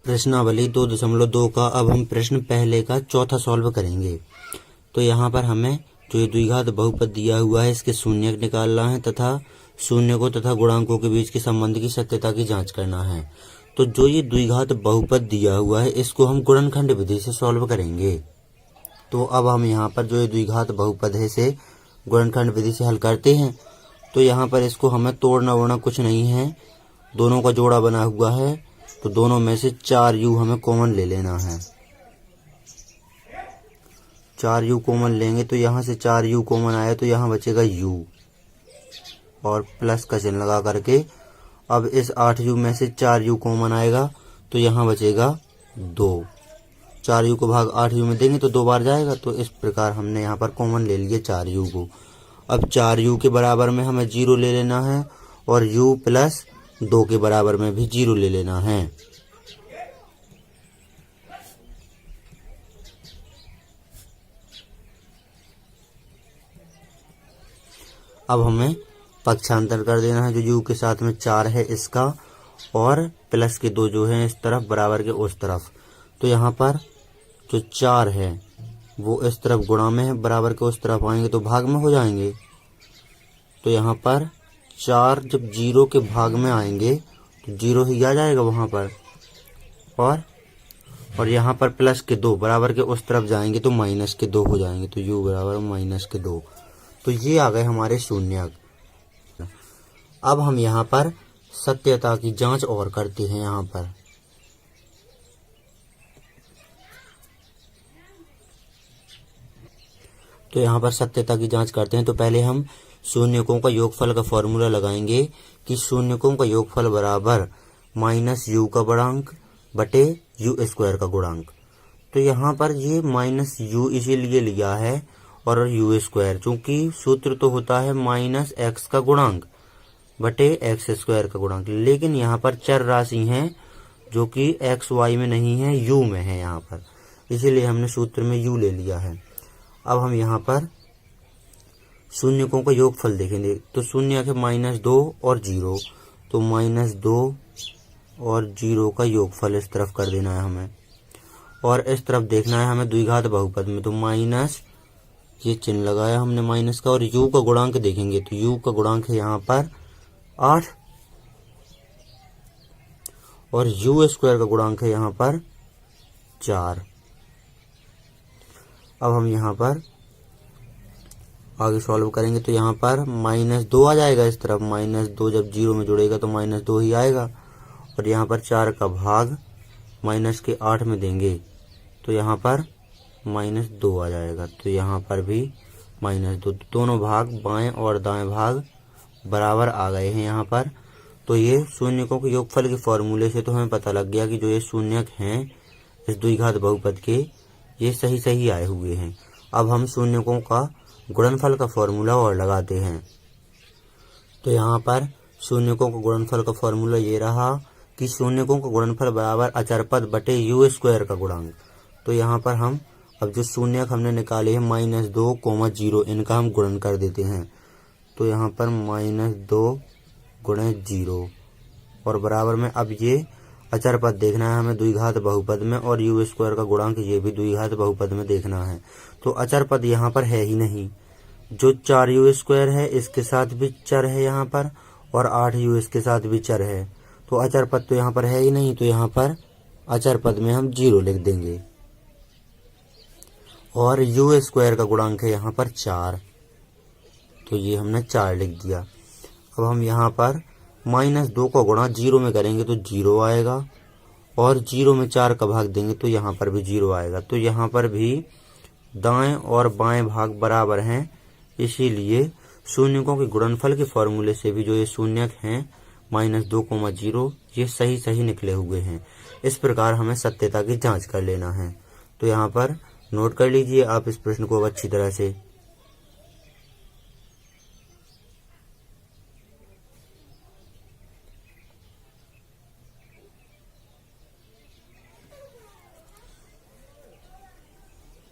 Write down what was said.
प्रश्नावली 2.2 का अब हम प्रश्न पहले का चौथा सॉल्व करेंगे। तो यहाँ पर हमें जो ये द्विघात बहुपद दिया हुआ है इसके शून्यक निकालना है तथा शून्यकों तथा गुणांकों के बीच के संबंध की सत्यता की जांच करना है। तो जो ये द्विघात बहुपद दिया हुआ है इसको हम गुणनखंड विधि से सॉल्व करेंगे। तो अब हम यहाँ पर जो ये द्विघात बहुपद है इसे गुणनखंड विधि से हल करते हैं। तो यहाँ पर इसको हमें तोड़ना वोड़ना कुछ नहीं है, दोनों का जोड़ा बना हुआ है। तो दोनों में से 4u हमें कॉमन ले लेना है। 4u कॉमन लेंगे तो यहाँ से 4u कॉमन आया तो यहाँ बचेगा u और प्लस का चिन्ह लगा करके अब इस 8u में से 4u कॉमन आएगा तो यहाँ बचेगा 2। 4u को भाग 8u में देंगे तो 2 बार जाएगा। तो इस प्रकार हमने यहाँ पर कॉमन ले लिया 4u को। अब 4u के बराबर में हमें 0 ले लेना है और u प्लस 2 के बराबर में भी 0 ले लेना है। अब हमें पक्षांतर कर देना है, जो u के साथ में 4 है इसका और प्लस के 2 जो है इस तरफ बराबर के उस तरफ। तो यहाँ पर जो 4 है वो इस तरफ गुणा में है, बराबर के उस तरफ आएंगे तो भाग में हो जाएंगे। तो यहाँ पर 4 जब 0 के भाग में आएंगे तो 0 ही आ जाएगा वहाँ पर और यहाँ पर प्लस के 2 बराबर के उस तरफ जाएंगे तो माइनस के 2 हो जाएंगे। तो u बराबर माइनस के 2। तो ये आ गए हमारे शून्यक। अब हम यहाँ पर सत्यता की जांच और करते हैं। यहाँ पर तो यहाँ पर सत्यता की जांच करते हैं। तो पहले हम शून्यकों का योगफल का फॉर्मूला लगाएंगे कि शून्यकों का योगफल बराबर माइनस u का गुणांक बटे u स्क्वायर का गुणांक। तो यहाँ पर ये माइनस u इसीलिए लिया है और u स्क्वायर, चूंकि सूत्र तो होता है माइनस x का गुणांक बटे x स्क्वायर का गुणांक, लेकिन यहाँ पर चर राशि हैं जो कि x y में नहीं है, u में है यहाँ पर, इसीलिए हमने सूत्र में u ले लिया है। अब हम यहाँ पर शून्यकों का योगफल देखेंगे। तो शून्य है -2 और 0, तो -2 और 0 का योगफल इस तरफ कर देना है हमें और इस तरफ देखना है हमें द्विघात बहुपद में। तो माइनस ये चिन्ह लगाया हमने माइनस का और u का गुणांक देखेंगे। तो u का गुणांक है यहाँ पर 8 और u स्क्वायर का गुणांक है यहाँ पर 4। अब हम यहाँ पर आगे सॉल्व करेंगे। तो यहाँ पर -2 आ जाएगा इस तरफ, -2 जब 0 में जुड़ेगा तो -2 ही आएगा और यहाँ पर 4 का भाग माइनस के 8 में देंगे तो यहाँ पर -2 आ जाएगा। तो यहाँ पर भी -2, दोनों भाग बाएं और दाएं भाग बराबर आ गए हैं यहाँ पर। तो ये शून्यकों के योगफल के फॉर्मूले से तो हमें पता लग गया कि जो ये शून्यक हैं इस द्विघात बहुपद के ये सही आए हुए हैं। अब हम शून्यकों का गुणनफल का फॉर्मूला और लगाते हैं। तो यहाँ पर शून्यकों का गुणनफल का फॉर्मूला ये रहा कि शून्यकों का गुणनफल बराबर अचरपद बटे u स्क्वायर का गुणांक। तो यहाँ पर हम अब जो शून्यक हमने निकाले हैं -2, 0 इनका हम गुणन कर देते हैं। तो यहाँ पर -2 गुणे 0 और बराबर में अब ये अचर पद देखना है हमें द्विघात बहुपद में और u स्क्वायर का गुणांक ये भी द्विघात बहुपद में देखना है। तो अचर पद यहाँ पर है ही नहीं, जो 4u स्क्वायर है इसके साथ भी चर है यहाँ पर और 8u इसके साथ भी चर है। तो अचर पद तो यहाँ पर है ही नहीं, तो यहाँ पर अचर पद में हम 0 लिख देंगे और u स्क्वायर का गुणांक है यहाँ पर 4, तो ये हमने 4 लिख दिया। अब हम यहाँ पर -2 का गुणा 0 में करेंगे तो 0 आएगा और 0 में 4 का भाग देंगे तो यहाँ पर भी 0 आएगा। तो यहाँ पर भी दाएं और बाएं भाग बराबर हैं, इसीलिए शून्यकों के गुणनफल के फॉर्मूले से भी जो ये शून्यक हैं -2, 0 ये सही निकले हुए हैं। इस प्रकार हमें सत्यता की जांच कर लेना है। तो यहाँ पर नोट कर लीजिए आप इस प्रश्न को अच्छी तरह से।